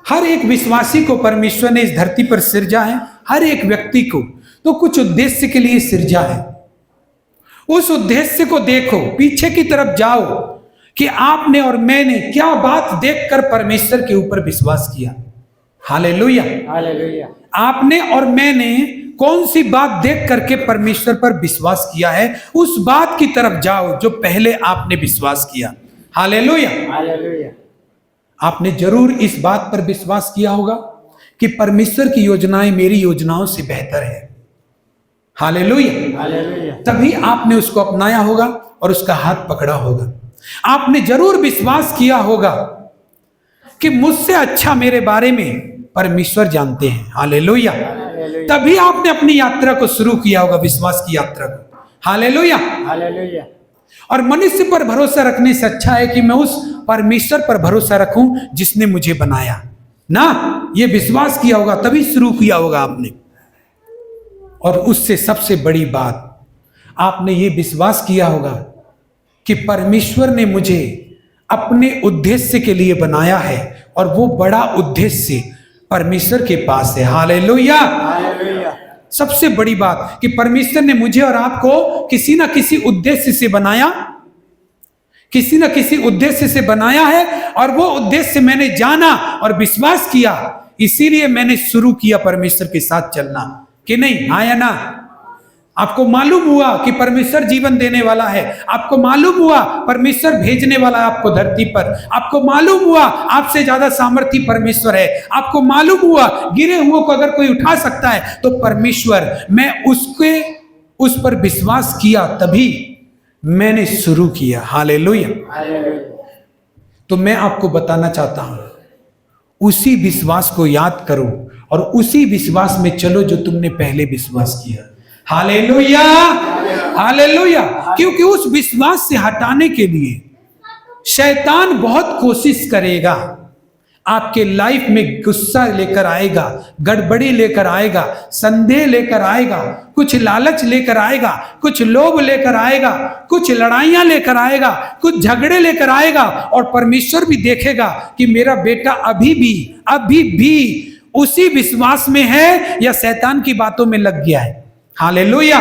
हर एक विश्वासी को परमेश्वर ने इस धरती पर सिरजा है, हर एक व्यक्ति को तो कुछ उद्देश्य के लिए सिरजा है। उस उद्देश्य को देखो, पीछे की तरफ जाओ कि आपने और मैंने क्या बात देखकर परमेश्वर के ऊपर विश्वास किया। Hallelujah, hallelujah. आपने और मैंने कौन सी बात देख करके परमेश्वर पर विश्वास किया है, उस बात की तरफ जाओ जो पहले आपने विश्वास किया। Hallelujah, hallelujah. आपने जरूर इस बात पर विश्वास किया होगा कि परमेश्वर की योजनाएं मेरी योजनाओं से बेहतर है। Hallelujah, hallelujah. तभी आपने उसको अपनाया होगा और उसका हाथ पकड़ा होगा। आपने जरूर विश्वास किया होगा कि मुझसे अच्छा मेरे बारे में परमेश्वर जानते हैं। हालेलुया, तभी आपने अपनी यात्रा को शुरू किया होगा, विश्वास की यात्रा को। Hallelujah, hallelujah. और मनुष्य पर भरोसा रखने से अच्छा है कि मैं उस परमेश्वर पर भरोसा रखूं जिसने मुझे बनाया ना। ये विश्वास किया होगा, तभी शुरू किया होगा आपने। और उससे सबसे बड़ी बात, आपने ये विश्वास किया होगा कि परमेश्वर ने मुझे अपने उद्देश्य के लिए बनाया है और वो बड़ा उद्देश्य परमेश्वर के पास है। Hallelujah, hallelujah. सबसे बड़ी बात कि परमेश्वर ने मुझे और आपको किसी ना किसी उद्देश्य से बनाया, किसी ना किसी उद्देश्य से बनाया है, और वो उद्देश्य मैंने जाना और विश्वास किया, इसीलिए मैंने शुरू किया परमेश्वर के साथ चलना। कि नहीं, आया ना? आपको मालूम हुआ कि परमेश्वर जीवन देने वाला है, आपको मालूम हुआ परमेश्वर भेजने वाला है आपको धरती पर, आपको मालूम हुआ आपसे ज्यादा सामर्थी परमेश्वर है, आपको मालूम हुआ गिरे हुओं को अगर कोई उठा सकता है तो परमेश्वर। मैं उसके उस पर विश्वास किया, तभी मैंने शुरू किया। हालेलुया। तो मैं आपको बताना चाहता हूं, उसी विश्वास को याद करो और उसी विश्वास में चलो जो तुमने पहले विश्वास किया। Hallelujah, hallelujah. क्योंकि उस विश्वास से हटाने के लिए शैतान बहुत कोशिश करेगा, आपके लाइफ में गुस्सा लेकर आएगा, गड़बड़ी लेकर आएगा, संदेह लेकर आएगा, कुछ लालच लेकर आएगा, कुछ लोभ लेकर आएगा, कुछ लड़ाइयां लेकर आएगा, कुछ झगड़े लेकर आएगा। और परमेश्वर भी देखेगा कि मेरा बेटा अभी भी उसी विश्वास में है या शैतान की बातों में लग गया है। हालेलुया,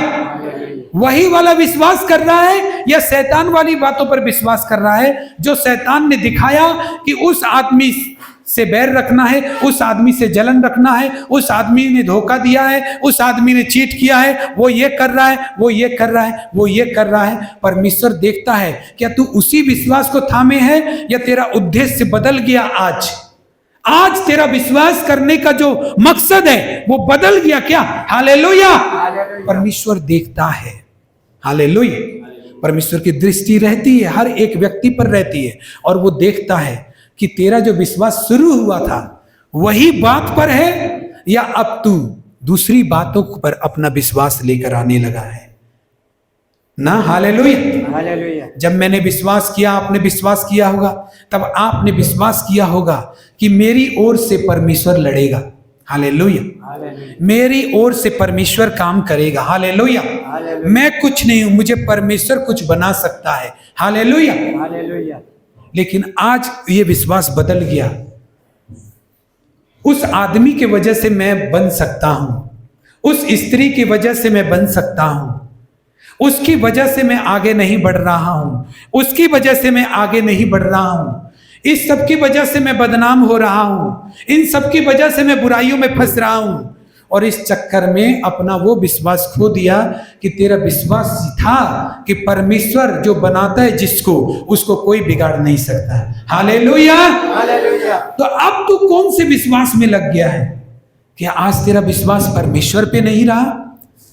वही वाला विश्वास कर रहा है या शैतान वाली बातों पर विश्वास कर रहा है, जो शैतान ने दिखाया कि उस आदमी से बैर रखना है, उस आदमी से जलन रखना है, उस आदमी ने धोखा दिया है, उस आदमी ने चीट किया है, वो ये कर रहा है, वो ये कर रहा है, वो ये कर रहा है। परमेश्वर देखता है क्या तू उसी विश्वास को थामे है या तेरा उद्देश्य बदल गया। आज तेरा विश्वास करने का जो मकसद है वो बदल गया क्या। हालेलुया, परमेश्वर देखता है। हालेलुया, परमेश्वर की दृष्टि रहती है, हर एक व्यक्ति पर रहती है, और वो देखता है कि तेरा जो विश्वास शुरू हुआ था वही बात पर है या अब तू दूसरी बातों पर अपना विश्वास लेकर आने लगा है ना। Hallelujah, hallelujah. जब मैंने विश्वास किया, आपने विश्वास किया होगा, तब आपने विश्वास किया होगा कि मेरी ओर से परमेश्वर लड़ेगा। हालेलुया, मेरी ओर से परमेश्वर काम करेगा। हालेलुया, मैं कुछ नहीं हूं, मुझे परमेश्वर कुछ बना सकता है। Hallelujah, hallelujah. लेकिन आज ये विश्वास बदल गया। उस आदमी की वजह से मैं बन सकता हूं, उस स्त्री की वजह से मैं बन सकता हूं, उसकी वजह से मैं आगे नहीं बढ़ रहा हूं, उसकी वजह से मैं आगे नहीं बढ़ रहा हूं, इस सब की वजह से मैं बदनाम हो रहा हूं, इन सब की वजह से मैं बुराइयों में फंस रहा हूं। और इस चक्कर में अपना वो विश्वास खो दिया कि तेरा विश्वास था कि परमेश्वर जो बनाता है जिसको, उसको कोई बिगाड़ नहीं सकता। Hallelujah, hallelujah. तो अब तू कौन से विश्वास में लग गया है कि आज तेरा विश्वास परमेश्वर पे नहीं रहा।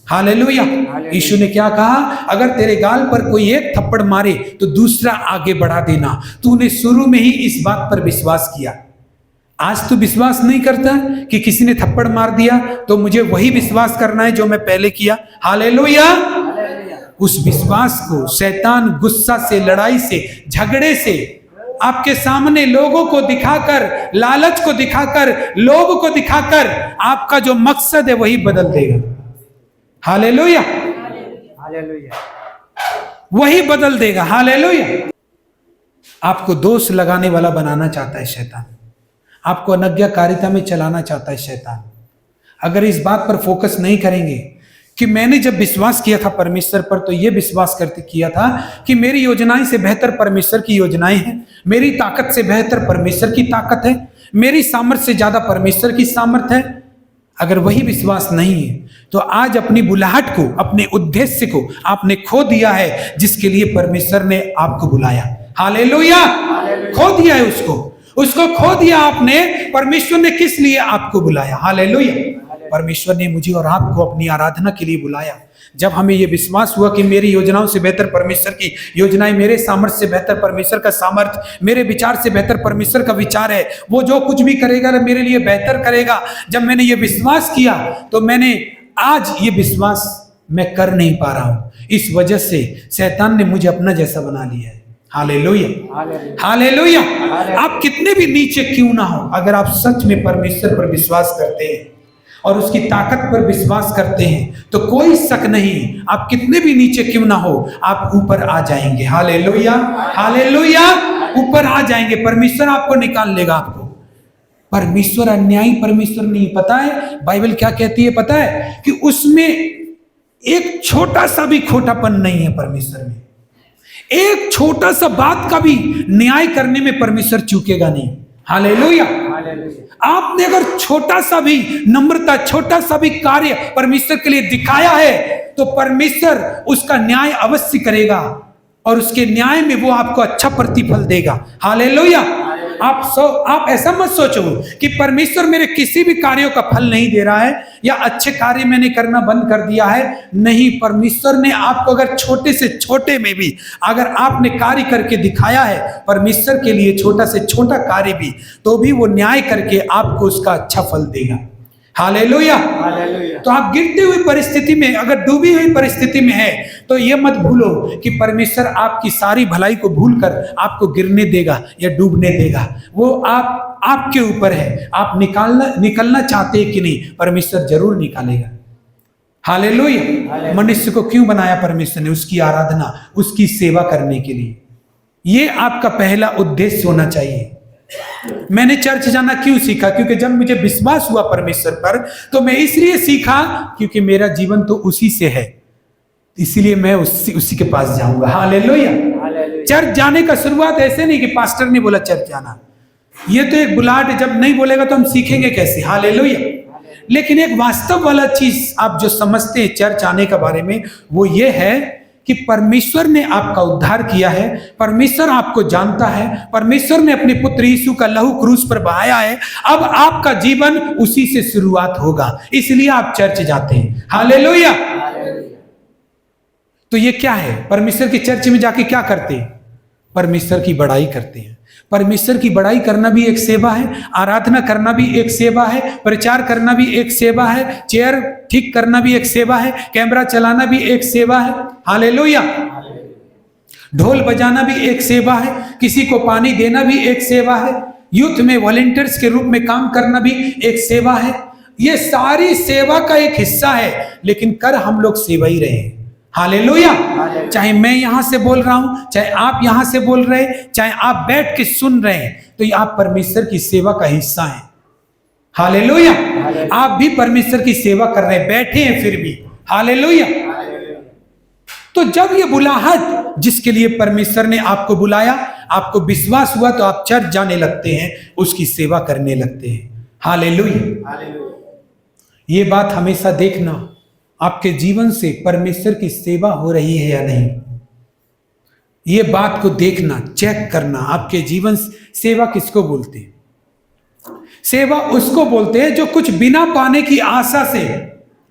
हालेलुया, यीशु ने क्या कहा, अगर तेरे गाल पर कोई एक थप्पड़ मारे तो दूसरा आगे बढ़ा देना। तूने शुरू में ही इस बात पर विश्वास किया, आज तू विश्वास नहीं करता कि किसी ने थप्पड़ मार दिया तो मुझे वही विश्वास करना है जो मैं पहले किया। हालेलुया, उस विश्वास को शैतान गुस्सा से, लड़ाई से, झगड़े से, आपके सामने लोगों को दिखाकर, लालच को दिखाकर, लोभ को दिखाकर आपका जो मकसद है वही बदल देगा। Hallelujah, hallelujah. वही बदल देगा। हालेलुया, आपको दोष लगाने वाला बनाना चाहता है शैतान, आपको अनज्ञाकारिता में चलाना चाहता है शैतान। अगर इस बात पर फोकस नहीं करेंगे कि मैंने जब विश्वास किया था परमेश्वर पर, तो ये विश्वास करते किया था कि मेरी योजनाएं से बेहतर परमेश्वर की योजनाएं हैं, मेरी ताकत से बेहतर परमेश्वर की ताकत है, मेरी सामर्थ्य से ज्यादा परमेश्वर की सामर्थ्य है। अगर वही विश्वास नहीं है तो आज अपनी बुलाहट को, अपने उद्देश्य को आपने खो दिया है जिसके लिए परमेश्वर ने आपको बुलाया। हालेलुया, खो दिया है उसको खो दिया आपने। परमेश्वर ने किस लिए आपको बुलाया? हालेलुया, परमेश्वर ने मुझे और आपको अपनी आराधना के लिए बुलाया। जब हमें यह विश्वास हुआ कि मेरी योजनाओं से बेहतर परमेश्वर की योजनाएं, मेरे सामर्थ्य से बेहतर परमेश्वर का सामर्थ्य, मेरे विचार से बेहतर परमेश्वर का विचार है, वो जो कुछ भी करेगा मेरे लिए बेहतर करेगा। जब मैंने ये विश्वास किया तो मैंने आज ये विश्वास मैं कर नहीं पा रहा हूं। इस वजह से शैतान ने मुझे अपना जैसा बना लिया है। Hallelujah, hallelujah. आप कितने भी नीचे क्यों ना हो, अगर आप सच में परमेश्वर पर विश्वास करते हैं और उसकी ताकत पर विश्वास करते हैं तो कोई शक नहीं, आप कितने भी नीचे क्यों ना हो, आप ऊपर आ जाएंगे। हालेलुया, हालेलुया, ऊपर आ जाएंगे। परमेश्वर आपको निकाल लेगा। आपको परमेश्वर अन्यायी परमेश्वर नहीं, पता है बाइबल क्या कहती है? पता है कि उसमें एक छोटा सा भी खोटापन नहीं है। परमेश्वर में एक छोटा सा बात का भी न्याय करने में परमेश्वर चूकेगा नहीं। हालेलुया। आपने अगर छोटा सा भी नम्रता, छोटा सा भी कार्य परमेश्वर के लिए दिखाया है तो परमेश्वर उसका न्याय अवश्य करेगा और उसके न्याय में वो आपको अच्छा प्रतिफल देगा। हालेलुया। आप ऐसा मत सोचो कि परमेश्वर मेरे किसी भी कार्यों का फल नहीं दे रहा है या अच्छे कार्य मैंने करना बंद कर दिया है। नहीं, परमेश्वर ने आपको अगर छोटे से छोटे में भी अगर आपने कार्य करके दिखाया है परमेश्वर के लिए, छोटा से छोटा कार्य भी, तो भी वो न्याय करके आपको उसका अच्छा फल देगा। हालेलुया। तो आप गिरती हुई परिस्थिति में, अगर डूबी हुई परिस्थिति में है तो ये मत भूलो कि परमेश्वर आपकी सारी भलाई को भूलकर आपको गिरने देगा या डूबने देगा। वो आपके ऊपर है। आप निकलना चाहते हैं कि नहीं, परमेश्वर जरूर निकालेगा। हालेलुया। मनुष्य को क्यों बनाया परमेश्वर ने? उसकी आराधना, उसकी सेवा करने के लिए। ये आपका पहला उद्देश्य होना चाहिए। मैंने चर्च जाना क्यों सीखा? क्योंकि जब मुझे विश्वास हुआ परमेश्वर पर तो मैं इसलिए सीखा क्योंकि मेरा जीवन तो उसी से है, इसलिए मैं उसी के पास जाऊंगा। हालेलुया। चर्च जाने का शुरुआत ऐसे नहीं कि पास्टर ने बोला चर्च जाना, ये तो एक बुलाहट है। जब नहीं बोलेगा तो हम सीखेंगे कैसे? हालेलुया। लेकिन एक वास्तव वाला चीज आप जो समझते हैं चर्च आने के बारे में, वो ये है कि परमेश्वर ने आपका उद्धार किया है, परमेश्वर आपको जानता है, परमेश्वर ने अपने पुत्र यीशु का लहू क्रूस पर बहाया है। अब आपका जीवन उसी से शुरुआत होगा, इसलिए आप चर्च जाते हैं। हालेलुया। तो ये क्या है? परमेश्वर की चर्च में जाके क्या करते हैं? परमेश्वर की बड़ाई करते हैं। परमेश्वर की बड़ाई करना भी एक सेवा है, आराधना करना भी एक सेवा है, प्रचार करना भी एक सेवा है, चेयर ठीक करना भी एक सेवा है, कैमरा चलाना भी एक सेवा है। हालेलुया। ढोल बजाना भी एक सेवा है, किसी को पानी देना भी एक सेवा है, यूथ में वॉलंटियर्स के रूप में काम करना भी एक सेवा है। ये सारी सेवा का एक हिस्सा है, लेकिन कर हम लोग सेवा ही रहे हैं। हालेलुया। चाहे मैं यहां से बोल रहा हूं, चाहे आप यहां से बोल रहे हैं, चाहे आप बैठ के सुन रहे हैं, तो ये आप परमेश्वर की सेवा का हिस्सा हैं। हालेलुया। आप भी परमेश्वर की सेवा कर रहे हैं, बैठे हैं फिर भी। हालेलुया। तो जब ये बुलाहट जिसके लिए परमेश्वर ने आपको बुलाया, आपको विश्वास हुआ, तो आप चर्च जाने लगते हैं, उसकी सेवा करने लगते हैं। हालेलुया। ये बात हमेशा देखना, आपके जीवन से परमेश्वर की सेवा हो रही है या नहीं। ये बात को देखना, चेक करना। आपके जीवन सेवा किसको बोलते हैं? सेवा उसको बोलते हैं जो कुछ बिना पाने की आशा से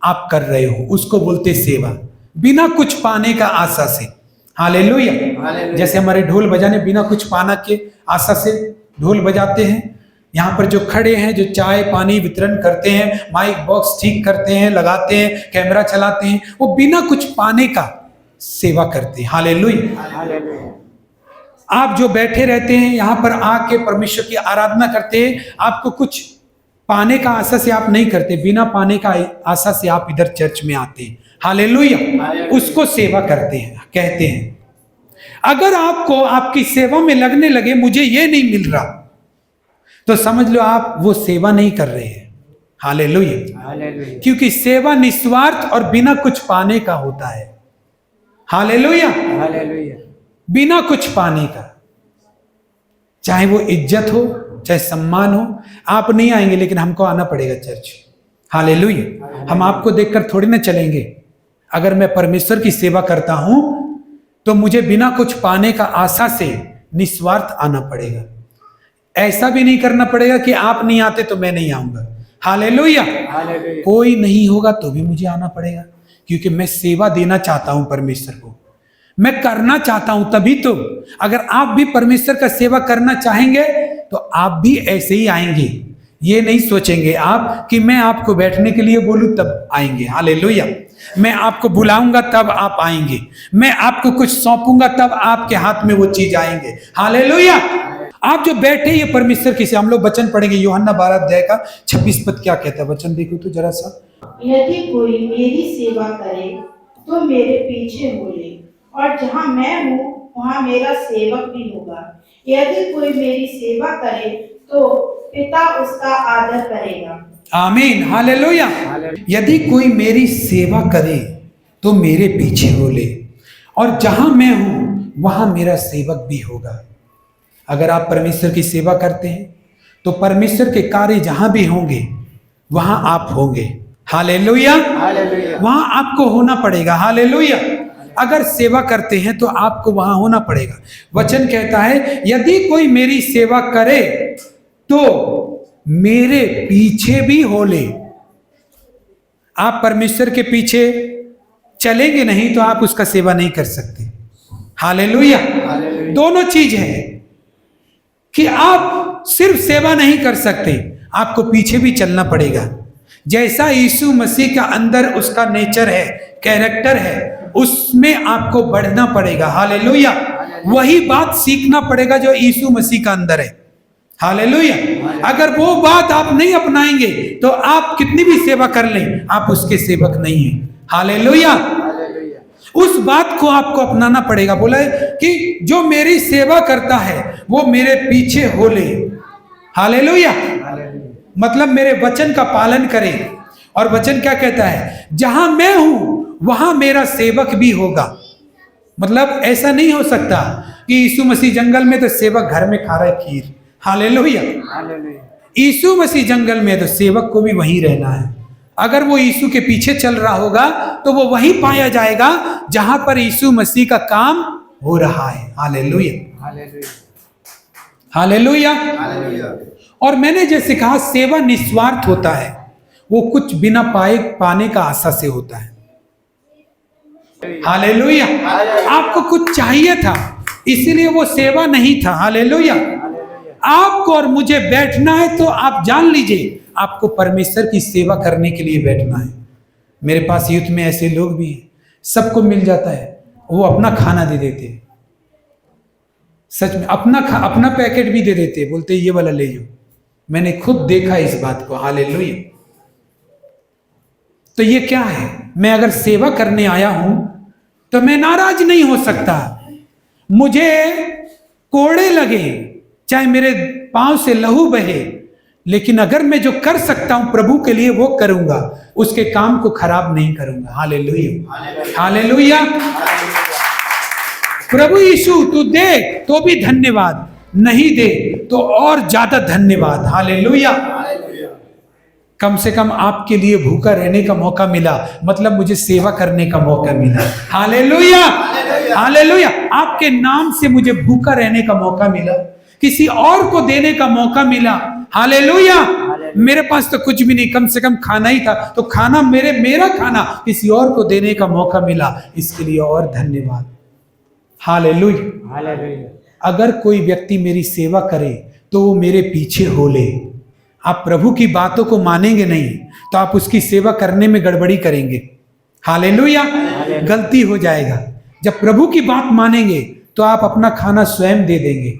आप कर रहे हो, उसको बोलते सेवा, बिना कुछ पाने का आशा से। हालेलुया। जैसे हमारे ढोल बजाने बिना कुछ पाना के आशा से ढोल बजाते हैं। यहाँ पर जो खड़े हैं, जो चाय पानी वितरण करते हैं, माइक बॉक्स ठीक करते हैं, लगाते हैं, कैमरा चलाते हैं, वो बिना कुछ पाने का सेवा करते हैं। हालेलुया। आप जो बैठे रहते हैं यहाँ पर आके परमेश्वर की आराधना करते हैं, आपको कुछ पाने का आशा से आप नहीं करते, बिना पाने का आशा से आप इधर चर्च में आते हैं। हालेलुया। उसको सेवा करते हैं, कहते हैं। अगर आपको आपकी सेवा में लगने लगे मुझे ये नहीं मिल रहा, तो समझ लो आप वो सेवा नहीं कर रहे हैं। हालेलुया। हालेलुया। क्योंकि सेवा निस्वार्थ और बिना कुछ पाने का होता है। हालेलुया। हालेलुया। बिना कुछ पाने का, चाहे वो इज्जत हो चाहे सम्मान हो। आप नहीं आएंगे लेकिन हमको आना पड़ेगा चर्च। हालेलुया। हम आपको देखकर थोड़ी ना चलेंगे। अगर मैं परमेश्वर की सेवा करता हूं तो मुझे बिना कुछ पाने का आशा से निस्वार्थ आना पड़ेगा। ऐसा भी नहीं करना पड़ेगा कि आप नहीं आते तो मैं नहीं आऊंगा। हालेलुया। हालेलुया। कोई नहीं होगा तो भी मुझे आना पड़ेगा, क्योंकि मैं सेवा देना चाहता हूं परमेश्वर को, मैं करना चाहता हूं। तभी तो अगर आप भी परमेश्वर का सेवा करना चाहेंगे तो आप भी ऐसे ही आएंगे। ये नहीं सोचेंगे आप कि मैं आपको बैठने के लिए बोलूं तब आएंगे। हालेलुया। मैं आपको बुलाऊंगा तब आप आएंगे, मैं आपको कुछ सौंपूंगा तब आपके हाथ में वो चीज आएंगे। हालेलुया। आप जो बैठे ये परमेश्वर की सेवा। हम लोग वचन पढ़ेंगे यूहन्ना 12 अध्याय का 26 पद। क्या कहता है वचन, देखो तो जरा सा। यदि कोई मेरी सेवा करे तो मेरे पीछे हो ले, और जहाँ मैं हूँ वहाँ मेरा सेवक भी होगा। यदि कोई मेरी सेवा करे तो पिता उसका आदर करेगा। आमीन। हालेलुया। यदि कोई मेरी सेवा करे तो मेरे पीछे हो ले, और जहां मैं हूं वहां मेरा सेवक भी होगा। अगर आप परमेश्वर की सेवा करते हैं तो परमेश्वर के कार्य जहां भी होंगे वहां आप होंगे। हालेलुया। हालेलुया। वहां आपको होना पड़ेगा। हालेलुया। अगर सेवा करते हैं तो आपको वहां होना पड़ेगा। वचन कहता है यदि कोई मेरी सेवा करे तो मेरे पीछे भी हो ले। आप परमेश्वर के पीछे चलेंगे नहीं तो आप उसका सेवा नहीं कर सकते। हालेलुया। दोनों चीज है कि आप सिर्फ सेवा नहीं कर सकते, आपको पीछे भी चलना पड़ेगा। जैसा यीशु मसीह का अंदर उसका नेचर है, कैरेक्टर है, उसमें आपको बढ़ना पड़ेगा। हालेलुया। वही बात सीखना पड़ेगा जो यीशु मसीह का अंदर है। हालेलुया। अगर वो बात आप नहीं अपनाएंगे तो आप कितनी भी सेवा कर लें, आप उसके सेवक नहीं हैं। हालेलुया। उस बात को आपको अपनाना पड़ेगा। बोला है कि जो मेरी सेवा करता है वो मेरे पीछे हो ले। हालेलुया। मतलब मेरे वचन का पालन करे। और वचन क्या कहता है, जहां मैं हूं वहां मेरा सेवक भी होगा। मतलब ऐसा नहीं हो सकता कि यीशु मसीह जंगल में तो सेवक घर में खा रहा है खीर। हालेलुया। यीशु मसीह जंगल में तो सेवक को भी वहीं रहना है। अगर वो यीशु के पीछे चल रहा होगा तो वो वहीं पाया जाएगा जहां पर यीशु मसीह का काम हो रहा है। हालेलुया। हालेलुया। और मैंने जैसे कहा सेवा निस्वार्थ होता है, वो कुछ बिना पाने का आशा से होता है। हालेलुया। आपको कुछ चाहिए था इसीलिए वो सेवा नहीं था। हालेलुया। आपको और मुझे बैठना है तो आप जान लीजिए आपको परमेश्वर की सेवा करने के लिए बैठना है। मेरे पास यूथ में ऐसे लोग भी हैं, सबको मिल जाता है, वो अपना खाना दे देते, सच में अपना पैकेट भी दे देते, बोलते ये वाला ले जाओ। मैंने खुद देखा इस बात को। हालेलुया। तो ये क्या है, मैं अगर सेवा करने आया हूं तो मैं नाराज नहीं हो सकता। मुझे कोड़े लगे, चाहे मेरे पांव से लहू बहे, लेकिन अगर मैं जो कर सकता हूं प्रभु के लिए वो करूंगा, उसके काम को खराब नहीं करूंगा। हालेलुया। हालेलुया। प्रभु यीशु तू दे तो भी धन्यवाद, नहीं दे तो और ज्यादा धन्यवाद। हालेलुया। कम से कम आपके लिए भूखा रहने का मौका मिला, मतलब मुझे सेवा करने का मौका मिला। हालेलुया। हालेलुया। आपके नाम से मुझे भूखा रहने का मौका मिला, किसी और को देने का मौका मिला। हालेलुया। मेरे पास तो कुछ भी नहीं, कम से कम खाना ही था, तो खाना मेरा खाना किसी और को देने का मौका मिला, इसके लिए और धन्यवाद। हालेलुया। अगर कोई व्यक्ति मेरी सेवा करे तो वो मेरे पीछे हो ले। आप प्रभु की बातों को मानेंगे नहीं तो आप उसकी सेवा करने में गड़बड़ी करेंगे। हालेलुया। गलती हो जाएगा। जब प्रभु की बात मानेंगे तो आप अपना खाना स्वयं दे देंगे।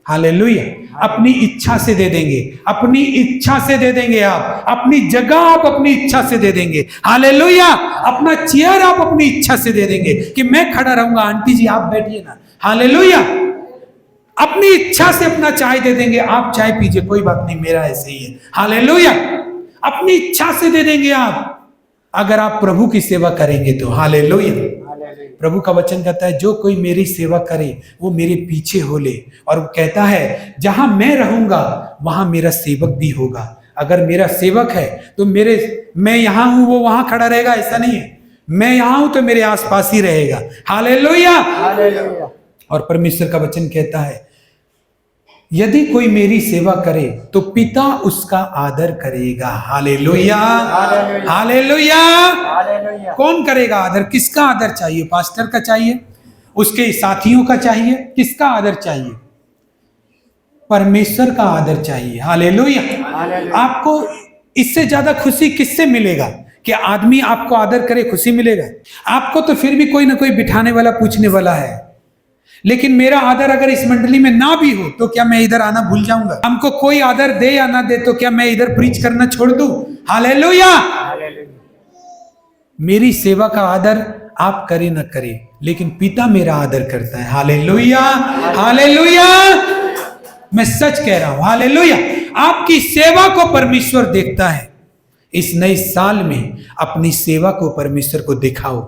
हालेलुया। अपनी इच्छा से दे देंगे, अपनी इच्छा से दे देंगे। आप अपनी जगह आप अपनी इच्छा से दे देंगे। हालेलुया। अपना चेयर आप अपनी इच्छा से दे देंगे कि मैं खड़ा रहूंगा, आंटी जी आप बैठिए ना। हालेलुया। अपनी इच्छा से अपना चाय दे देंगे, आप चाय पीजिए, कोई बात नहीं, मेरा ऐसे ही है, हालेलुया। अपनी इच्छा से दे देंगे आप, अगर आप प्रभु की सेवा करेंगे तो, हालेलुया। प्रभु का वचन कहता है जो कोई मेरी सेवा करे वो मेरे पीछे हो ले, और वो कहता है जहां मैं रहूंगा वहां मेरा सेवक भी होगा। अगर मेरा सेवक है तो मैं यहां हूं वो वहां खड़ा रहेगा, ऐसा नहीं है, मैं यहां हूं तो मेरे आसपास ही रहेगा, हालेलुया। और परमेश्वर का वचन कहता है यदि कोई मेरी सेवा करे तो पिता उसका आदर करेगा, हालेलुया, हालेलुया। कौन करेगा आदर? किसका आदर चाहिए? पास्टर का चाहिए, उसके साथियों का चाहिए, किसका आदर चाहिए? परमेश्वर का आदर चाहिए, हालेलुया। आपको इससे ज्यादा खुशी किससे मिलेगा कि आदमी आपको आदर करे? खुशी मिलेगा आपको तो फिर भी कोई ना कोई बिठाने वाला, पूछने वाला है, लेकिन मेरा आदर अगर इस मंडली में ना भी हो तो क्या मैं इधर आना भूल जाऊंगा? हमको कोई आदर दे या ना दे तो क्या मैं इधर प्रीच करना छोड़ दूं? हालेलुया। मेरी सेवा का आदर आप करे ना करे, लेकिन पिता मेरा आदर करता है, हालेलुया, हालेलुया। मैं सच कह रहा हूं, हालेलुया। आपकी सेवा को परमेश्वर देखता है। इस नए साल में अपनी सेवा को परमेश्वर को दिखाओ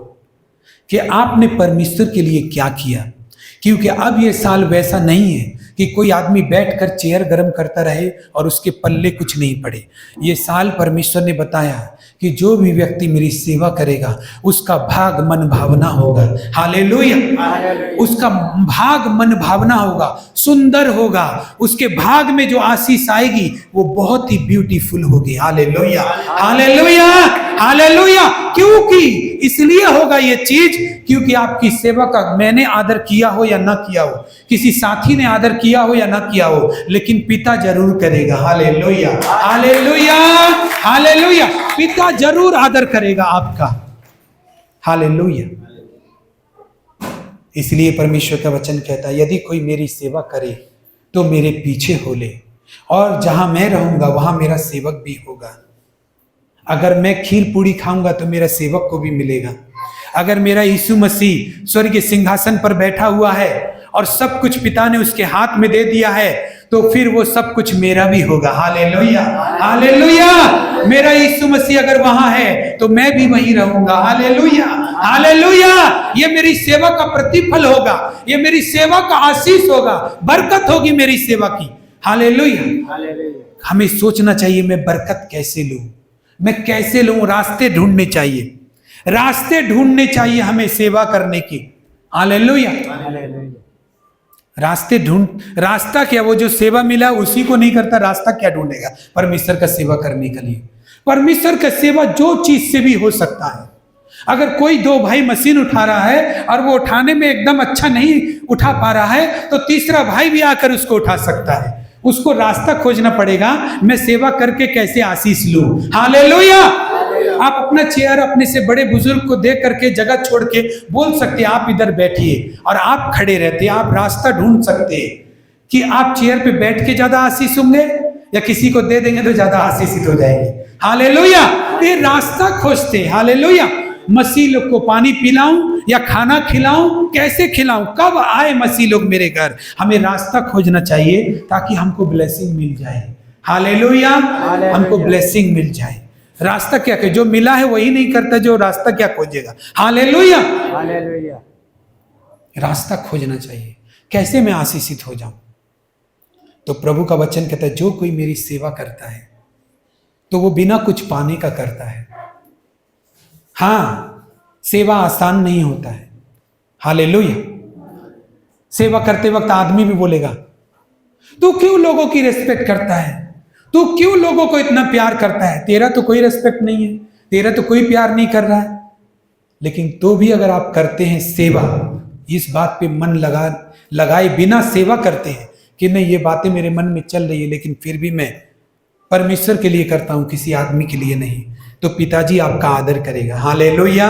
कि आपने परमेश्वर के लिए क्या किया, क्योंकि अब ये साल वैसा नहीं है कि कोई आदमी बैठकर चेयर गरम करता रहे और उसके पल्ले कुछ नहीं पड़े। ये साल परमेश्वर ने बताया कि जो भी व्यक्ति मेरी सेवा करेगा उसका भाग मन भावना होगा, हालेलुया। उसका भाग मन भावना होगा, सुंदर होगा, उसके भाग में जो आशीष आएगी वो बहुत ही ब्यूटीफुल होगी, हालेलुया, हालेलुया, हालेलुया। क्योंकि इसलिए होगा ये चीज क्योंकि आपकी सेवा का मैंने आदर किया हो या ना किया हो, किसी साथी ने आदर किया हो या ना किया हो, लेकिन पिता जरूर करेगा, हालेलुया, हालेलुया, हालेलुया। पिता जरूर आदर करेगा आपका, हालेलुया। इसलिए परमेश्वर का वचन कहता है यदि कोई मेरी सेवा करे तो मेरे पीछे हो ले, और जहां मैं रहूंगा वहां मेरा सेवक भी होगा। अगर मैं खीर पूड़ी खाऊंगा तो मेरा सेवक को भी मिलेगा। अगर मेरा यीशु मसीह स्वर्गीय सिंहासन पर बैठा हुआ है और सब कुछ पिता ने उसके हाथ में दे दिया है तो फिर वो सब कुछ मेरा भी होगा, हालेलुया, हालेलुया। मेरा यीशु मसीह अगर वहां है तो मैं भी वहीं रहूंगा, हालेलुया, हालेलुया। ये मेरी सेवा का प्रतिफल होगा, ये मेरी सेवा का आशीष होगा, बरकत होगी मेरी सेवा की, हालेलुया। हमें सोचना चाहिए मैं बरकत कैसे लूं, मैं कैसे लूं? रास्ते ढूंढने चाहिए, रास्ते ढूंढने चाहिए हमें सेवा करने की, हालेलुया। रास्ता क्या? वो जो सेवा मिला उसी को नहीं करता, रास्ता क्या ढूंढेगा परमेश्वर का सेवा करने के लिए? परमेश्वर का सेवा जो चीज से भी हो सकता है। अगर कोई दो भाई मशीन उठा रहा है और वो उठाने में एकदम अच्छा नहीं उठा पा रहा है तो तीसरा भाई भी आकर उसको उठा सकता है। उसको रास्ता खोजना पड़ेगा, मैं सेवा करके कैसे आशीष लूं, हालेलुया। आप अपना चेयर अपने से बड़े बुजुर्ग को दे करके जगह छोड़ के बोल सकते आप इधर बैठिए, और आप खड़े रहते, आप रास्ता ढूंढ सकते कि आप चेयर पे बैठ के ज्यादा आशीष होंगे या किसी को दे देंगे तो ज्यादा आशीषित हो जाएंगे, हालेलुया। ये रास्ता खोजते, हालेलुया। मसीह लोग को पानी पिलाऊं या खाना खिलाऊं, कैसे खिलाऊं, कब आए मसीह लोग मेरे घर? हमें रास्ता खोजना चाहिए ताकि हमको ब्लेसिंग मिल जाए, हालेलुया, हमको ब्लेसिंग मिल जाए। रास्ता क्या है? जो मिला है वही नहीं करता, जो रास्ता क्या खोजेगा, हालेलुया, हालेलुया। रास्ता खोजना चाहिए, कैसे मैं आशीषित हो जाऊं? तो प्रभु का वचन कहता है जो कोई मेरी सेवा करता है तो वो बिना कुछ पाने का करता है। हाँ, सेवा आसान नहीं होता है, हालेलुया। सेवा करते वक्त आदमी भी बोलेगा तू क्यों लोगों की रिस्पेक्ट करता है, तू क्यों लोगों को इतना प्यार करता है, तेरा तो कोई रिस्पेक्ट नहीं है, तेरा तो कोई प्यार नहीं कर रहा है। लेकिन तो भी अगर आप करते हैं सेवा, इस बात पे मन लगाए बिना सेवा करते हैं कि नहीं ये बातें मेरे मन में चल रही है लेकिन फिर भी मैं परमेश्वर के लिए करता हूं, किसी आदमी के लिए नहीं, तो पिताजी आपका आदर करेगा, हालेलुया,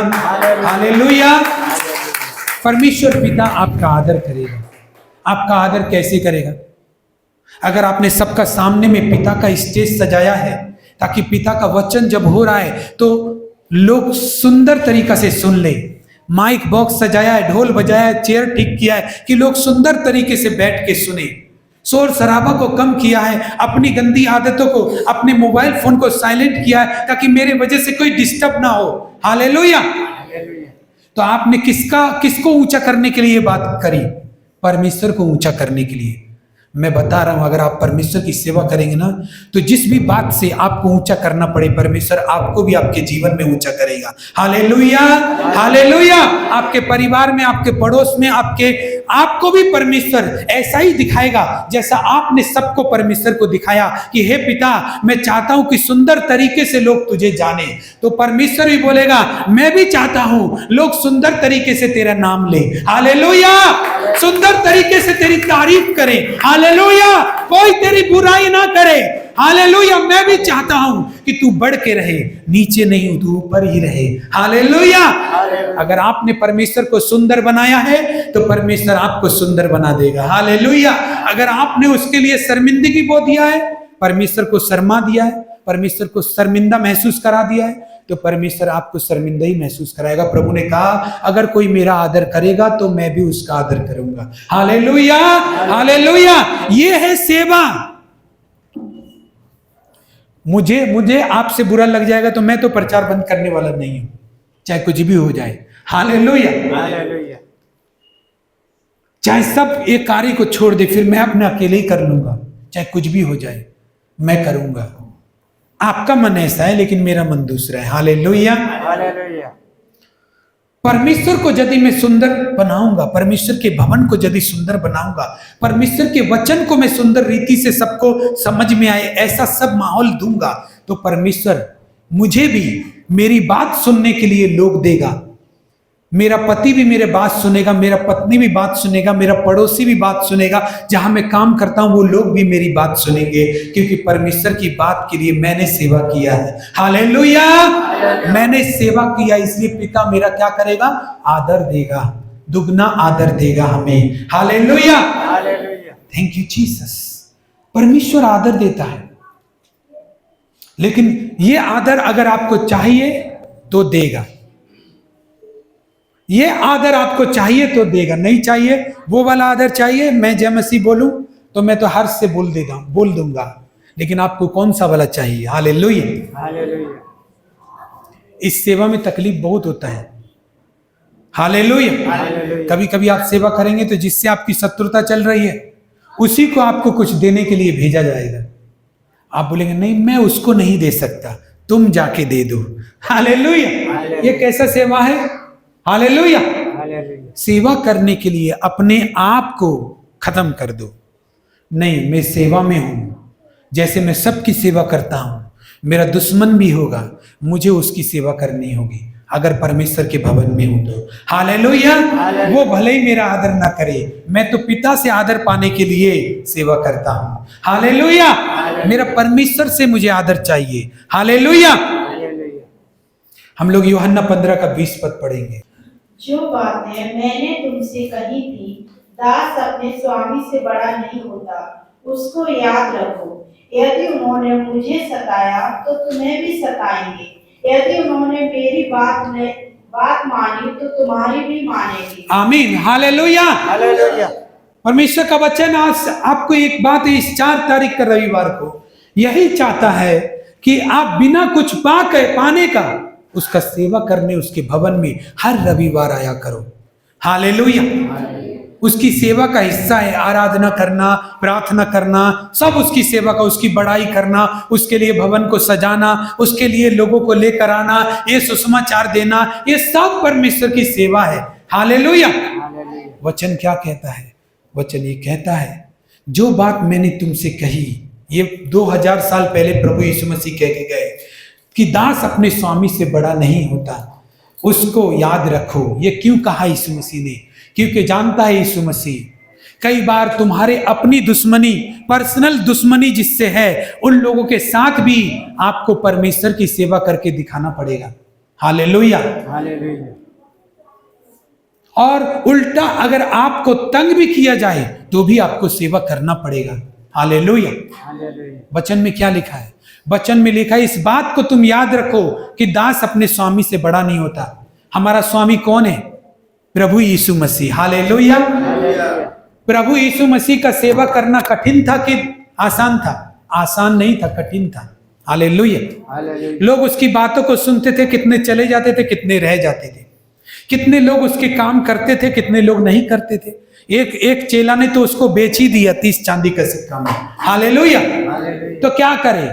हालेलुया। परमेश्वर पिता आपका आदर करेगा। आपका आदर कैसे करेगा? अगर आपने सबका सामने में पिता का स्टेज सजाया है ताकि पिता का वचन जब हो रहा है तो लोग सुंदर तरीका से सुन ले, माइक बॉक्स सजाया है, ढोल बजाया है, चेयर ठीक किया है कि लोग सुंदर तरीके से बैठ के सुने। शोर शराबा को कम किया है, अपनी गंदी आदतों को, अपने मोबाइल फोन को साइलेंट किया है ताकि मेरे वजह से कोई डिस्टर्ब ना हो। हालेलुया। तो आपने किसको ऊंचा करने के लिए बात करी? परमेश्वर को ऊंचा करने के लिए। मैं बता रहा हूं, अगर आप परमेश्वर की सेवा करेंगे ना, तो जिस भी बात से आपको ऊंचा करना पड़े, परमेश्वर आपको भी आपके जीवन में ऊंचा करेगा। Hallelujah, hallelujah. आपके परिवार में, आपके पड़ोस में, आपको भी परमेश्वर ऐसा ही दिखाएगा जैसा आपने सबको परमेश्वर को दिखाया कि हे पिता, मैं चाहता हूं कि सुंदर तरीके से लोग तुझे जाने। तो परमेश्वर भी बोलेगा, मैं भी चाहता हूं लोग सुंदर तरीके से तेरा नाम ले। हालेलुया। सुंदर तरीके से तेरी तारीफ करें। हालेलुया। कोई तेरी बुराई ना करे। हालेलुया। मैं भी चाहता हूं कि तू बढ़ के रहे, नीचे नहीं, तू ऊपर ही रहे। हालेलुया। अगर आपने परमेश्वर को सुंदर बनाया है तो परमेश्वर आपको सुंदर बना देगा। हालेलुया। अगर आपने उसके लिए शर्मिंदगी बो दिया है, परमेश्वर को शर्मा दिया है, परमेश्वर को शर्मिंदा महसूस करा दिया है, तो परमेश्वर आपको शर्मिंदा ही महसूस कराएगा। प्रभु ने कहा, अगर कोई मेरा आदर करेगा तो मैं भी उसका आदर करूंगा। Hallelujah, hallelujah. ये है सेवा। मुझे आपसे बुरा लग जाएगा तो मैं तो प्रचार बंद करने वाला नहीं हूं, चाहे कुछ भी हो जाए। Hallelujah, hallelujah. चाहे सब एक कार्य को छोड़ दे, फिर मैं अपने अकेले ही कर लूंगा, चाहे कुछ भी हो जाए मैं करूंगा। आपका मन ऐसा है लेकिन मेरा मन दूसरा है। Hallelujah, hallelujah. परमेश्वर को यदि मैं सुंदर बनाऊंगा, परमेश्वर के भवन को यदि सुंदर बनाऊंगा, परमेश्वर के वचन को मैं सुंदर रीति से सबको समझ में आए ऐसा सब माहौल दूंगा, तो परमेश्वर मुझे भी मेरी बात सुनने के लिए लोग देगा। मेरा पति भी मेरे बात सुनेगा, मेरा पत्नी भी बात सुनेगा, मेरा पड़ोसी भी बात सुनेगा, जहां मैं काम करता हूं वो लोग भी मेरी बात सुनेंगे, क्योंकि परमेश्वर की बात के लिए मैंने सेवा किया है। हालेलुया। मैंने सेवा किया, इसलिए पिता मेरा क्या करेगा? आदर देगा, दुगना आदर देगा हमें। Hallelujah, hallelujah. Thank you Jesus. परमेश्वर आदर देता है, लेकिन ये आदर अगर आपको चाहिए तो देगा। ये आदर आपको चाहिए तो देगा, नहीं चाहिए वो वाला आदर चाहिए, मैं जय मसीह बोलूं तो मैं तो हर्ष से बोल दूंगा, लेकिन आपको कौन सा वाला चाहिए? Hallelujah, hallelujah. इस सेवा में तकलीफ बहुत होता है। हालेलुया। हालेलुया। कभी कभी आप सेवा करेंगे तो जिससे आपकी शत्रुता चल रही है उसी को आपको कुछ देने के लिए भेजा जाएगा। आप बोलेंगे नहीं, मैं उसको नहीं दे सकता, तुम जाके दे दो। हालेलुया। ये कैसा सेवा है? हालेलुया। हालेलुया। सेवा करने के लिए अपने आप को खत्म कर दो। नहीं, मैं सेवा में हूं, जैसे मैं सबकी सेवा करता हूं, मेरा दुश्मन भी होगा, मुझे उसकी सेवा करनी होगी अगर परमेश्वर के भवन में हूं तो। हालेलुया। वो भले ही मेरा आदर ना करे, मैं तो पिता से आदर पाने के लिए सेवा करता हूं। हालेलुया। मेरा परमेश्वर से मुझे आदर चाहिए। हालेलुया। हालेलुया। हम लोग यूहन्ना 15 का 20 पद पढ़ेंगे। जो बातें मैंने तुमसे कही थी, दास अपने स्वामी से बड़ा नहीं होता, उसको याद रखो। यदि उन्होंने मुझे सताया तो तुम्हें भी सताएंगे, यदि उन्होंने मेरी बात मानी तो तुम्हारी भी मानेंगे। आमीन। Hallelujah, hallelujah. परमेश्वर का वचन आज आपको एक बात है, इस 4 तारीख का रविवार को यही चाहता है कि आप बिना कुछ पाने का उसका सेवा करने उसके भवन में हर रविवार आया करो। हालेलुया। उसकी सेवा का हिस्सा है आराधना करना, प्रार्थना करना, सब उसकी सेवा का, उसकी बड़ाई करना, उसके लिए भवन को सजाना, उसके लिए लोगों को लेकर आना, ये सुसमाचार देना, ये सब परमेश्वर की सेवा है। हालेलुया। वचन क्या कहता है? वचन ये कहता है, जो बात मैंने तुमसे कही, ये 2000 साल पहले प्रभु यीशु मसीह कह के गए कि दास अपने स्वामी से बड़ा नहीं होता, उसको याद रखो। ये क्यों कहा यीशु मसीह ने? क्योंकि जानता है यीशु मसीह कई बार तुम्हारे अपनी दुश्मनी, पर्सनल दुश्मनी जिससे है, उन लोगों के साथ भी आपको परमेश्वर की सेवा करके दिखाना पड़ेगा। हालेलुया। हालेलुया। और उल्टा अगर आपको तंग भी किया जाए तो भी आपको सेवा करना पड़ेगा। हालेलुया। हालेलुया। वचन में क्या लिखा है? वचन में लिखा है, इस बात को तुम याद रखो कि दास अपने स्वामी से बड़ा नहीं होता। हमारा स्वामी कौन है? प्रभु यीशु मसीह। हालेलुया। प्रभु यीशु मसीह का सेवा करना कठिन था कि आसान था? आसान नहीं था, कठिन था। हालेलुया। लोग उसकी बातों को सुनते थे, कितने चले जाते थे, कितने रह जाते थे, कितने लोग उसके काम करते थे, कितने लोग नहीं करते थे। एक चेला ने तो उसको बेच ही दिया 30 चांदी का सिक्का में। हालेलुया। तो क्या करे?